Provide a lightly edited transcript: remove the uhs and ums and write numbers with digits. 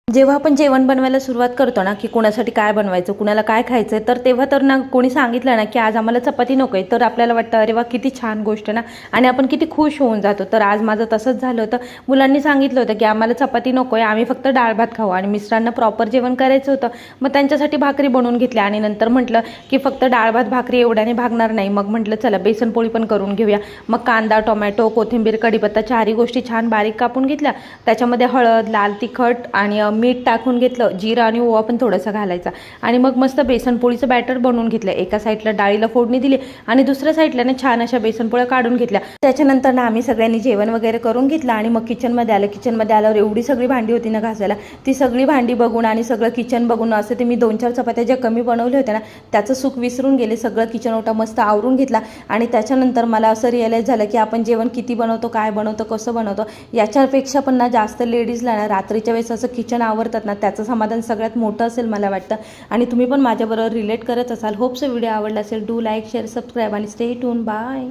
जेव्हा आपण जेवण बनवायला सुरुवात करतो ना, की कोणासाठी काय बनवायचं, कुणाला काय खायचं तर तेव्हा तर ना कोणी सांगितलं ना, की आज आम्हाला चपाती नको आहे, तर आपल्याला वाटतं अरे वा किती छान गोष्ट ना आणि आपण किती खुश होऊन जातो. तर आज माझं तसंच झालं होतं. मुलांनी सांगितलं होतं, की आम्हाला चपाती नको आहे, आम्ही फक्त डाळ भात खाऊ आणि मिस्टरांना प्रॉपर जेवण करायचं होतं. मग त्यांच्यासाठी भाकरी बनवून घेतल्या आणि नंतर म्हटलं, की फक्त डाळ भात भाकरी एवढ्याने भागणार नाही. मग म्हटलं चला बेसन पोळी पण करून घेऊया. मग कांदा, टोमॅटो, कोथिंबीर, कढीपत्ता चारही गोष्टी छान बारीक कापून घेतल्या. त्याच्यामध्ये हळद, लाल तिखट आणि मीठ टाकून घेतलं. जिरं आणि ओवा पण थोडासा घालायचा आणि मग मस्त बेसन पोळीचं बॅटर बनवून घेतलं. एका साईडला डाळीला फोडणी दिली आणि दुसऱ्या साईडला ना छान अशा बेसन पोळ्या काढून घेतल्या. त्याच्यानंतर ना आम्ही सगळ्यांनी जेवण वगैरे करून घेतलं आणि मग किचनमध्ये आलं. किचनमध्ये आल्यावर एवढी सगळी भांडी होती ना घासायला, ती सगळी भांडी बघून आणि सगळं किचन बघून असं ते मी 2-4 चपात्या ज्या कमी बनवल्या होत्या ना त्याचं सुख विसरून गेले. सगळं किचन ओटा मस्त आवरून घेतला आणि त्याच्यानंतर मला असं रिअलाईज झालं, की आपण जेवण किती बनवतो, काय बनवतो, कसं बनवतो याच्यापेक्षा पण ना जास्त लेडीजला ना रात्रीच्या वेळेस असं किचन आवरतात ना त्याचं समाधान सगळ्यात मोठं असेल मला वाटतं. आणि तुम्ही पण माझ्याबरोबर रिलेट करत असाल. होप्स व्हिडिओ आवडला असेल. डू लाईक, शेअर, सबस्क्राईब आणि स्टे ट्यून. बाय.